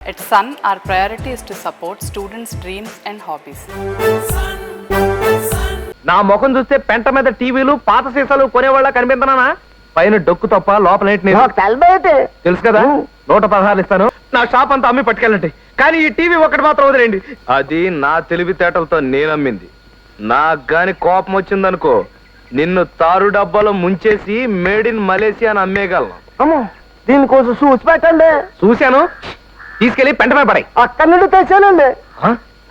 At Sun, our priority is to support students' dreams and hobbies. నా ముఖం చూస్తే పెంట మీద టీవీలు పాత సీసాలు కొనేవాళ్ళ కనిపిస్తున్నానా? పైన డొక్కు తప్ప లోపల తెలుసు కదా. 116 ఇస్తాను. నా షాప్ అంతా అమ్మి పట్టుకెళ్ళండి, కానీ ఈ టీవీ ఒకటి మాత్రం వదిలేండి. అది నా తెలివితేటలతో నేను అమ్మింది. నాకు గాని కోపం వచ్చిందనుకో, నిన్ను తారు డబ్బాలో ముంచేసి మేడ్ ఇన్ మలేసియా అని అమ్మేయగలను. అమ్మో, దీనికోసం చూసి పెట్టండి. చూశాను, తీసుకెళ్లి పెంట మీద పడాయి. అక్కడి నుండి తెచ్చానండి.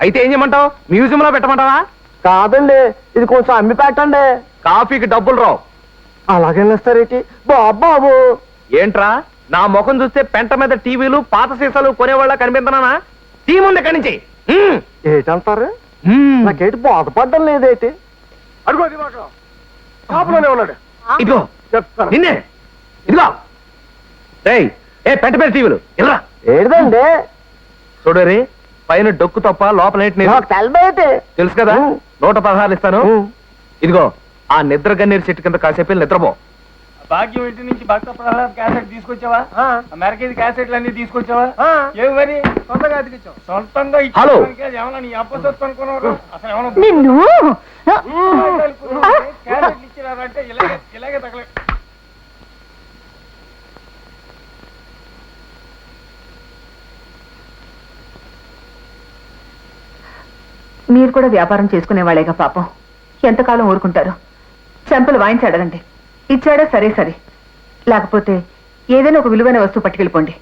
అయితే ఏం చేయమంటావు? మ్యూజియం లో పెట్టమంటావా? కాదండి, ఇది కొంచెం అమ్మి పెట్టండి. కాఫీకి డబ్బులు రావు. అలాగే ఇస్తారేంటి బాబు? ఏంట్రా, నా ముఖం చూస్తే పెంట మీద టీవీలు పాత సీసాలు కొనేవాళ్ళ కనిపిస్తున్నానా? టీముంది ఇక్కడి నుంచి. ఏంటంటారు? నాకేంటి బాధపడ్డం లేదేంటి? అడుగు షాపులోనే ఉన్నాడు. ఇదిగో చెప్తాను. నిన్నే, ఇదిగో ఏ పెంట మీద టీవీలు ఇలా ఏదండి? చూడరి, పైన డొక్కు తప్ప లోపల తెలుసు కదా. 116 ఇస్తాను. ఇదిగో ఆ నిద్ర గన్నేరు చెట్టు కింద కాసేపు నిద్రపో. భాగ్యం ఇంటి నుంచి భక్త ప్రహ్లాద్ క్యాసెట్ తీసుకొచ్చావా? అమెరికా క్యాసెట్లు అన్ని తీసుకొచ్చావా? ఏమి మరి సొంతంగా అతికిచ్చావు? సొంతంగా హలో, ఏమన్నా నీ అప్పసొత్తు అనుకున్నావు? అసలు ఏమన్నా నిన్ను క్యాసెట్లు ఇచ్చినారంటే ఇలాగే తగలే. మీరు కూడా వ్యాపారం చేసుకునే వాళ్ళేగా పాపం, ఎంతకాలం ఊరుకుంటారు? చెంపలు వాయించి అడగండి. ఇచ్చాడా సరే సరే, లేకపోతే ఏదైనా ఒక విలువైన వస్తువు పట్టుకెళ్ళిపోండి.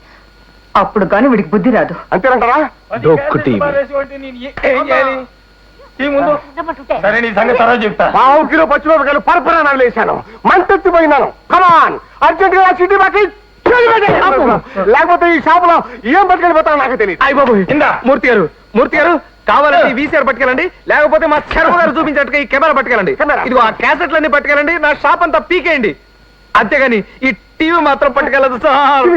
అప్పుడు గాని వీడికి బుద్ధి రాదు. అంతేనంటారా? డొక్కు టీవీ. ఏం చేయాలి? ముందు సరే, నీ సంగతి తర్వాత చెప్తా. 1/2 కిలో పచ్చిమిరపకాయలు పరపరా నగలేశాను, మంటెత్తిపోయినాను. కమాన్, అర్జెంట్ గా సిటీ బట్టి లేకపోతే ఈ షాపులో ఏం పట్టుకెళ్ళిపోతానో నాకు తెలియదు. అయ్య బాబు, ఇందా మూర్తి గారు కావాలంటే వీసీఆర్ పట్టుకెళ్ళండి, లేకపోతే మా శర్మ గారు చూపించినట్టుగా ఈ కెమెరా పట్టుకెళ్ళండి. ఇదిగో ఆ క్యాసెట్లన్నీ పట్టుకెళ్ళండి, నా షాప్ అంతా పీకేయండి. అంతేగాని ఈ టీవీ మాత్రం పట్టుకెళ్ళదు సార్.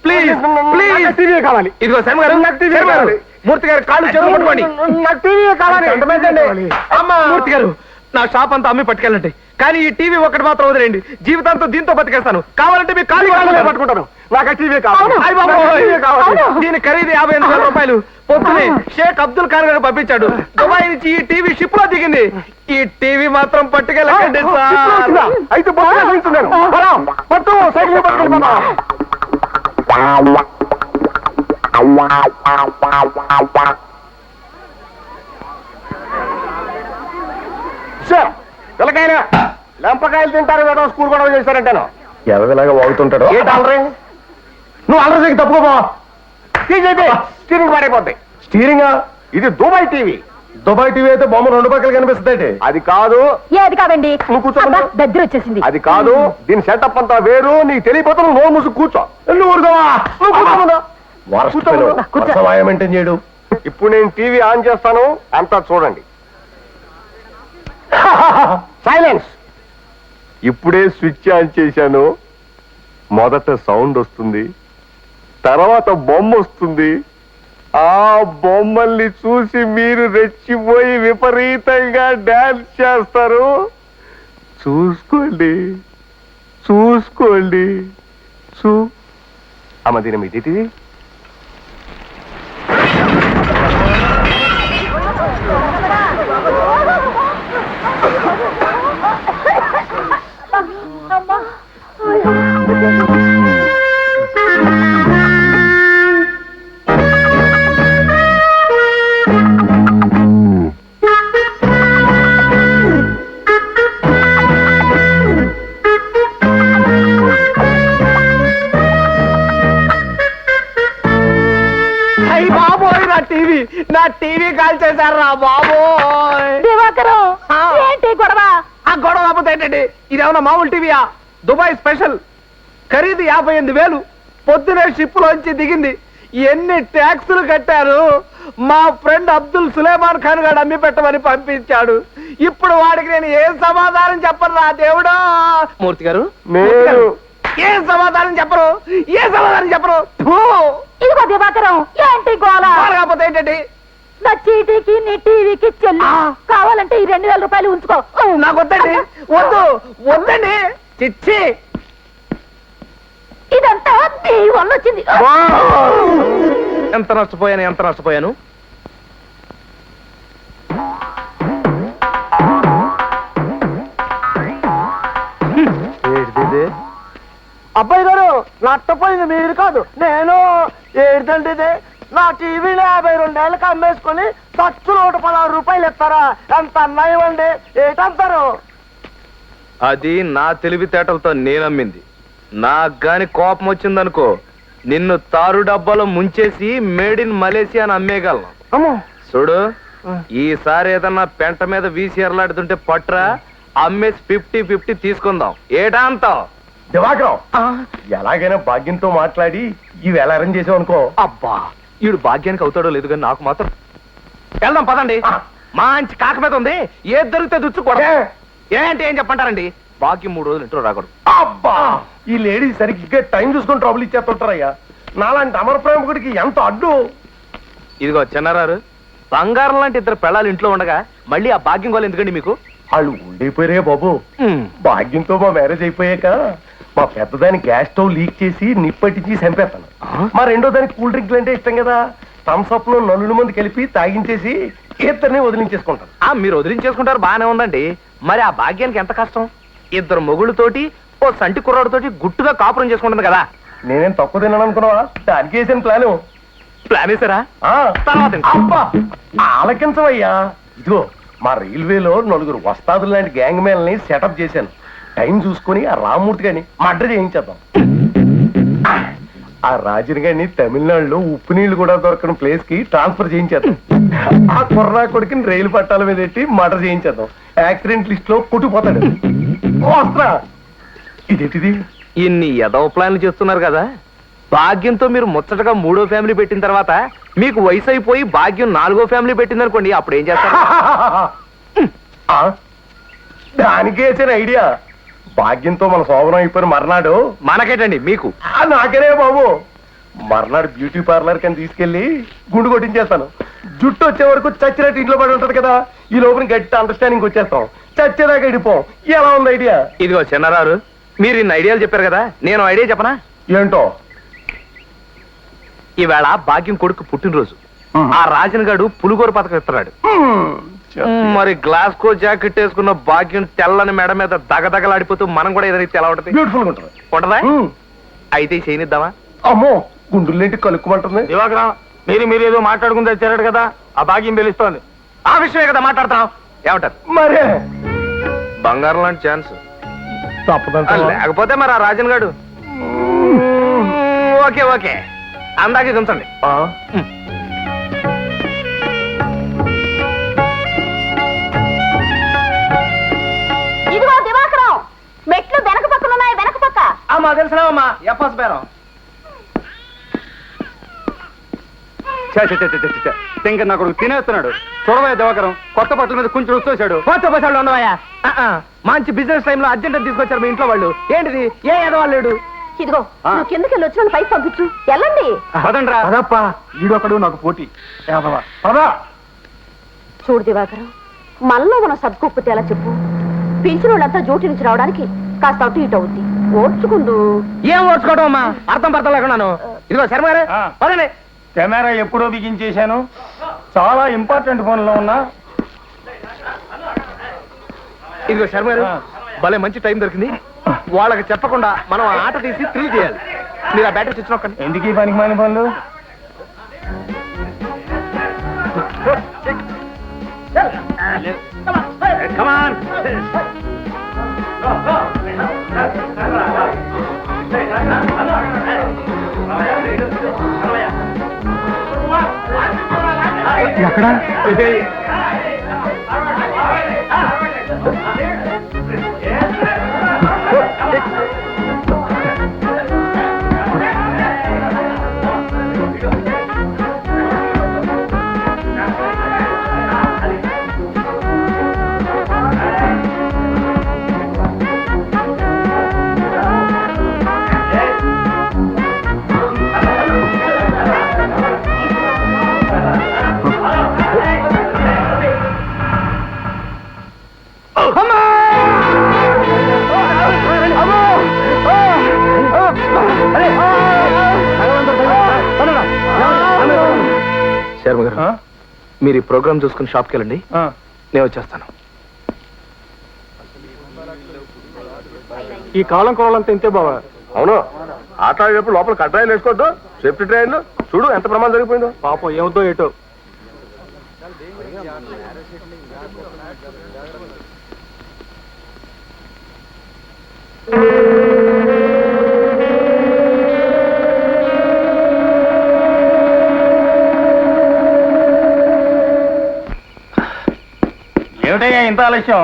ప్లీజ్ ప్లీజ్, టీవీ కావాలి. ఇదిగో శర్మ గారు, మూర్తి గారు కాళ్ళు చెరువు పట్టుకోండి. నాకు టీవీ కావాలి. అమ్మా, మూర్తి గారు నా షాప్ అంతా అమ్మి పట్టుకెళ్ళండి, కానీ ఈ టీవీ ఒకటి మాత్రం వదిలేండి. జీవితాంతో దీంతో బతికేస్తాను. కావాలంటే మీ కాళ్ళు పట్టుకుంటాను. నాకు టీవీ కావాలి. దీని ఖరీదు 58,000 రూపాయలు. పొద్దునే షేక్ అబ్దుల్ ఖాన్ గారు పంపించాడు. దుబాయ్ నుంచి ఈ టీవీ షిప్ లో దిగింది. ఈ టీవీ మాత్రం పట్టుకెళ్ళండి సార్. అయితే పట్టు సైకిల్ పట్టుకెళ్ళిపోతా. సార్, పిల్లకాయలు లెంపకాయలు తింటారు కదా, స్కూల్ గొడవ చేశారంటాను. ఎవరిలాగా వాగుతుంటాడు. ఏంటి అల్లరి? నువ్వు అల్లరి తప్పుకోపో. స్టీరింగ్ పాడైపోద్ది. స్టీరింగ్? ఇది దుబాయ్ టీవీ. దుబాయ్ టీవీ అయితే బొమ్మ 2 పక్కలు కనిపిస్తుంది. అది కాదు. ఏది కాదండి? నువ్వు కూర్చో. దగ్గర వచ్చేసింది. అది కాదు, దీని సెటప్ అంతా వేరు. నీకు తెలియపోతే నువ్వు నోరు మూసుకు కూర్చో. నువ్వు మెయింటైన్ చేయడు. ఇప్పుడు నేను టీవీ ఆన్ చేస్తాను, అంతా చూడండి. సైలెన్స్. ఇప్పుడే స్విచ్ ఆన్ చేశాను. మొదట సౌండ్ వస్తుంది, తర్వాత బొమ్మ వస్తుంది. ఆ బొమ్మల్ని చూసి మీరు రెచ్చిపోయి విపరీతంగా డాన్స్ చేస్తారు. చూసుకోండి చూసుకోండి. అమ్మ దీని మీది నా టీవీ కాల్ చేశారు రా బాబోయ్. ఏంటి గొడవ? ఆ గొడవ కాకపోతే ఏంటండి, ఇదేమన్నా మామూలు టీవీయా? దుబాయ్ స్పెషల్, ఖరీదు 58,000. పొద్దునే షిప్ లోంచి దిగింది. ఎన్ని ట్యాక్సులు కట్టారు. మా ఫ్రెండ్ అబ్దుల్ సులేమాన్ ఖాన్ గారు అమ్మి పెట్టమని పంపించాడు. ఇప్పుడు వాడికి నేను ఏం సమాధానం చెప్పను రా దేవుడా. మూర్తి గారు ఏం సమాధానం చెప్పరు, ఇదిగో దివాకరం, ఏంటి గోళ? కాకపోతే ఏంటండి, నా చీటీకి నీ టీవీకి చెల్లి. కావాలంటే ఈ 2,000 రూపాయలు ఉంచుకో. నాకు వద్దండి, వద్దండి. చిచ్చి, ఇదంతా నీ వల్ల వచ్చింది. ఎంత నష్టపోయాను ఏంటిది? అబ్బాయి గారు నష్టపోయింది మీరు కాదు నేను. ఏంటంటే ఇది నా టీవీని 52 ఏళ్ళకి అమ్మేసుకొని ఖర్చు 116 రూపాయలు ఇస్తారా? ఎంత అన్యాయం అండి. ఏంటంటారు? అది నా తెలివితేటలతో నేనమ్మింది. నాకు గాని కోపం వచ్చిందనుకో నిన్ను తారు డబ్బాలో ముంచేసి మేడ్ ఇన్ మలేసియా అని అమ్మేయగలను. అమ్మో చూడు, ఈసారి ఏదన్నా పెంట మీద వీసిఎరలాడుతుంటే పట్రా, అమ్మేసి 50-50 తీసుకుందాం. ఏటా అంటావ్? దివాకరం ఎలాగైనా భాగ్యంతో మాట్లాడి ఈ వేళ అరేంజ్ చేసావు అనుకో. అబ్బా, ఈడు భాగ్యానికి అవుతాడో లేదు కానీ నాకు మాత్రం. వెళ్దాం పదండి. మంచి కాక మీద ఉంది, ఏది దొరికితే దుచ్చుకోవడం. ఏంటి ఏం చెప్పంటారండి? భాగ్యం 3 రోజులు ఇంట్లో రాకూడదు. అబ్బా, ఈ లేడీ సరిగ్గా టైం చూసుకొని ట్రబుల్ ఇచ్చేస్తుంటారయ్యా. నాలాంటి అమర ప్రేమకుడికి ఎంత అడ్డు. ఇదిగో చిన్నారారు, బంగారం లాంటి 2 పెళ్ళాలు ఇంట్లో ఉండగా మళ్ళీ ఆ భాగ్యం గోలు ఎందుకండి మీకు? వాళ్ళు ఉండిపోయారే బాబు. భాగ్యంతో మా మ్యారేజ్ అయిపోయాక మా పెద్దదాని గ్యాస్ స్టవ్ లీక్ చేసి నిప్పట్టించి చంపేస్తాను. మా రెండో దానికి కూల్ డ్రింక్లు అంటే ఇష్టం కదా. థమ్స్ అప్ లో 4 మంది కలిపి తాగించేసి ఇద్దరిని వదిలించేసుకుంటాను. మీరు వదిలించేసుకుంటారు, బాగానే ఉందండి. మరి ఆ భాగ్యానికి ఎంత కష్టం? 2 మొగుళ్ళతోటి ఓ సంటి కుర్రాడితోటి గుట్టుగా కాపురం చేసుకుంటుంది కదా. నేనేం తక్కువ తిన్నాను అనుకున్నావా? దానికి వేసిన ప్లాన్ వేసారా? అబ్బా ఆలకించవయ్యా. ఇదిగో మా రైల్వేలో 4 వస్తాదులు లాంటి గ్యాంగ్ మేల్ని సెటప్ చేశాను. టైం చూసుకొని ఆ రామ్మూర్తి గారిని మర్డర్ చేయించేద్దాం. ఆ రాజుని గారిని తమిళనాడులో ఉప్పు నీళ్లు కూడా దొరకని ప్లేస్ కి ట్రాన్స్ఫర్ చేయించేద్దాం. ఆ కుర్రా కొడుకుని రైలు పట్టాల మీద పెట్టి మర్డర్ చేయించేద్దాం. యాక్సిడెంట్ లిస్ట్ లో కొట్టుకుపోతాడు. వస్త్రా ఇదేంటిది? ఇన్ని ఎదవ ప్లాన్లు చేస్తున్నారు కదా. భాగ్యంతో మీరు ముచ్చటగా 3వ ఫ్యామిలీ పెట్టిన తర్వాత మీకు వయసు అయిపోయి భాగ్యం 4వ ఫ్యామిలీ పెట్టింది అనుకోండి, అప్పుడు ఏం చేస్తారు? దానికి వేసిన ఐడియా. భాగ్యంతో మన శోభనం అయిపోయిన మర్నాడు మనకేటండి మీకు? నాకనే బాబు. మర్నాడు బ్యూటీ పార్లర్ కని తీసుకెళ్లి గుండు కొట్టించేస్తాను. జుట్టు వచ్చే వరకు చచ్చినట్టు ఇంట్లో పడి ఉంటది కదా. ఈ లోపల గట్టి అండర్స్టాండింగ్ వచ్చేస్తాం. చచ్చేదాకా ఇడిపోం. ఎలా ఉంది ఐడియా? ఇదిగో చిన్నారారు, మీరు ఇన్ని ఐడియాలు చెప్పారు కదా, నేను ఐడియా చెప్పనా? ఏంటో? ఈవేళ భాగ్యం కొడుకు పుట్టినరోజు. ఆ రాజన్ గాడు పులిగోర పథకం ఇస్తున్నాడు. మరి గ్లాస్కో జాకెట్ వేసుకున్న భాగ్యం తెల్లని మెడ మీద దగదగలాడిపోతూ మనం కూడా ఏదైతే ఎలా ఉంటది? బ్యూటిఫుల్ గా ఉంటుంది. ఉంటదా? అయితే చేయనిద్దామా? అమ్మో, గుండులేంటి కలుక్కుమంటుంది. దివాకరం, మీరు ఏదో మాట్లాడుకుంటే వచ్చారట కదా, ఆ భాగ్యం తెలుస్తోంది. ఆ విషయమే కదా మాట్లాడుతున్నాం. ఏమంటారు? మరే బంగారం లాంటి ఛాన్స్ తప్పదంట. లేకపోతే మరి ఆ రాజన్ గాడు. ఓకే ఓకే, అందాకే ఉంచండి. ఇదిగో దివాకరం, మెట్లు వెనక పక్కన ఉన్నాయి, వెనక పక్క. అమ్మా తెలుసురావమ్మా, ఎప్పస్ బేరం. ఇంకా నా కొడుకు తినేస్తున్నాడు. చూడవయ్య దివాకరం, కొత్త బట్టల మీద కొంచెం వచ్చేసాడు. కొత్త బస్సాలు ఉండవయ్యా. మంచి బిజినెస్ టైంలో అర్జెంట్ తీసుకొచ్చారు మీ ఇంట్లో వాళ్ళు. ఏంటిది? ఏ ఎదవాళ్ళేడు? ఇదిగో నువ్వు కిందకి వెళ్ళి వచ్చిన పైకి పంపించు. వెళ్ళండి. పదండ్రా. పదప్పా, ఈడొకడు నాకు పోటీ. పదా. చూడు దివాకరం, మనలో మనం సర్దుకోకపోతే ఎలా చెప్పు? పెంచిన వాళ్ళంతా డ్యూటీ నుంచి రావడానికి కాస్త అటు ఇటు అవుద్ది. ఓర్చుకుందు. ఏం ఓర్చుకోవడం అమ్మా, అర్థం పడతా లేకున్నాను. ఇదిగో శర్మ గారు పదండి. కెమెరా ఎప్పుడో బిగించేశాను. చాలా ఇంపార్టెంట్ ఫోన్లో ఉన్నా. ఇదిగో శర్మ గారు, భలే మంచి టైం దొరికింది. వాళ్ళకి చెప్పకుండా మనం ఆ ఆట తీసి థ్రిల్ చేయాలి. మీరు ఆ బ్యాటరీ స్విచ్ నొక్కండి. ఎందుకు ఈ పనికి మాలిన పనులు? Come on. ఎక్కడ? Come on. శర్మ గారు ఆ? మీరు ఈ ప్రోగ్రామ్ చూసుకుని షాప్కి వెళ్ళండి, ఆ. నేను వచ్చేస్తాను. ఈ కాలం కోవాలంతా ఇంతే బావా. అవును, ఆట ఆడేటప్పుడు లోపల కట్రాయిలు వేసుకోవద్దు. సేఫ్టీ ట్రైన్లు చూడు ఎంత ప్రమాదం జరిగిపోయిందో. పాపం ఏమిటో ఏటో. ఏమిటయ్యా ఇంత ఆలస్యం?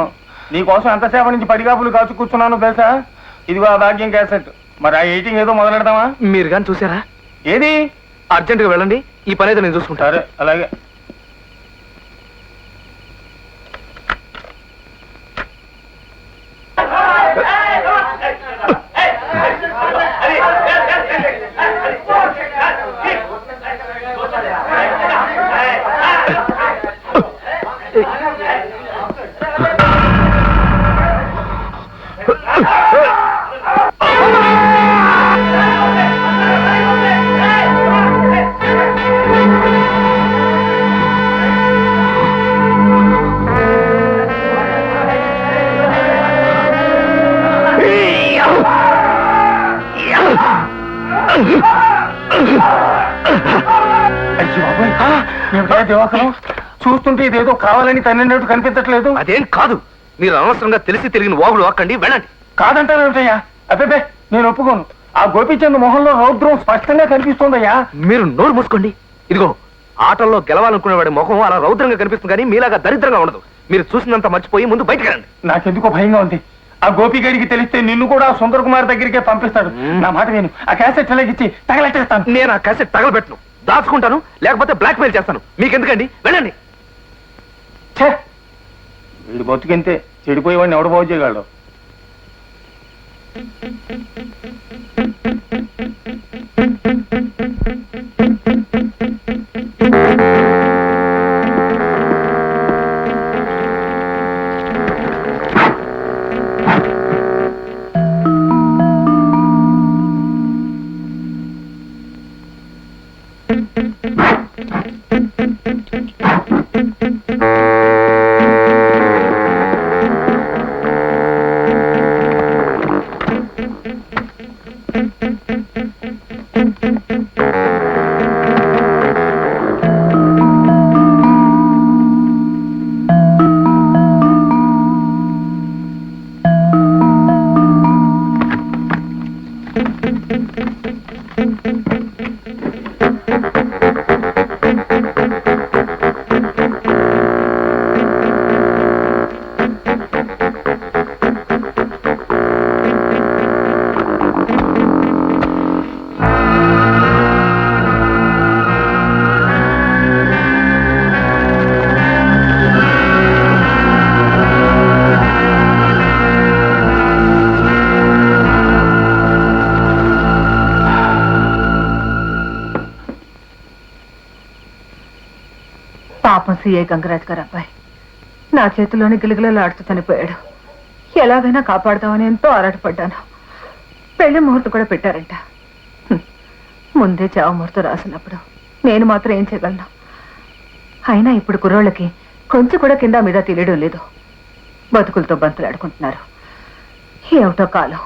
నీకోసం ఎంతసేపటి నుంచి పడిగాపులు కాచు కూర్చున్నాను తెలుసా? ఇదిగో ఆ భాగ్యం క్యాసెట్. మరి ఆ ఎయిటింగ్ ఏదో మొదలెడదామా? మీరు కానీ చూసారా? ఏది? అర్జెంటుగా వెళ్ళండి, ఈ పని అయితే నేను చూసుకుంటాను. సరే అలాగే. చూస్తుంటే ఇదేదో కావాలని తన్నినట్టు కనిపించట్లేదు. అదేం కాదు, మీరు అనవసరంగా తెలిసి తిరిగిన వాగులు వాక్కండి, వెళ్ళండి. కాదంటారేమిటయ్యా? అబ్బే నేను ఒప్పుకోను. ఆ గోపీచంద్ మొహంలో రౌద్రం స్పష్టంగా కనిపిస్తోందయ్యా. మీరు నోరు మూసుకోండి. ఇదిగో, ఆటల్లో గెలవాలనుకునేవాడి ముఖం అలా రౌద్రంగా కనిపిస్తుంది కానీ మీలాగా దరిద్రంగా ఉండదు. మీరు చూసినంత మర్చిపోయి ముందు బయటకు రండి. నాకెందుకో భయంగా ఉంది. ఆ గోపిగడికి తెలిస్తే నిన్ను కూడా సుందర్ కుమార్ దగ్గరికే పంపిస్తాడు. నా మాట నేను ఆ క్యాసెట్ ఇచ్చి తగలెట్టేస్తాను. నేను ఆ క్యాసెట్ తగలబెట్టను, దాచుకుంటాను, లేకపోతే బ్లాక్ మెయిల్ చేస్తాను. మీకెందుకండి, వెళ్ళండి. ఛే, వీడు బతుకింతే. చెడిపోయేవాడిని ఎవడు బాగు చేయగలడు? పాపం సిఐ గంగరాజ్ గారు అబ్బాయి నా చేతిలోని గిలగిలలాడుతూ చనిపోయాడు. ఎలాగైనా కాపాడదామని ఎంతో ఆరాటపడ్డాను. పెళ్లి ముహూర్తం కూడా పెట్టారంట. ముందే చావు ముహూర్తం రాసినప్పుడు నేను మాత్రం ఏం చేయగలను? అయినా ఇప్పుడు కుర్రోళ్ళకి కొంచెం కూడా కింద మీద తెలియడం లేదు. బతుకులతో బంతులాడుకుంటున్నారు. ఏమిటో కాలం.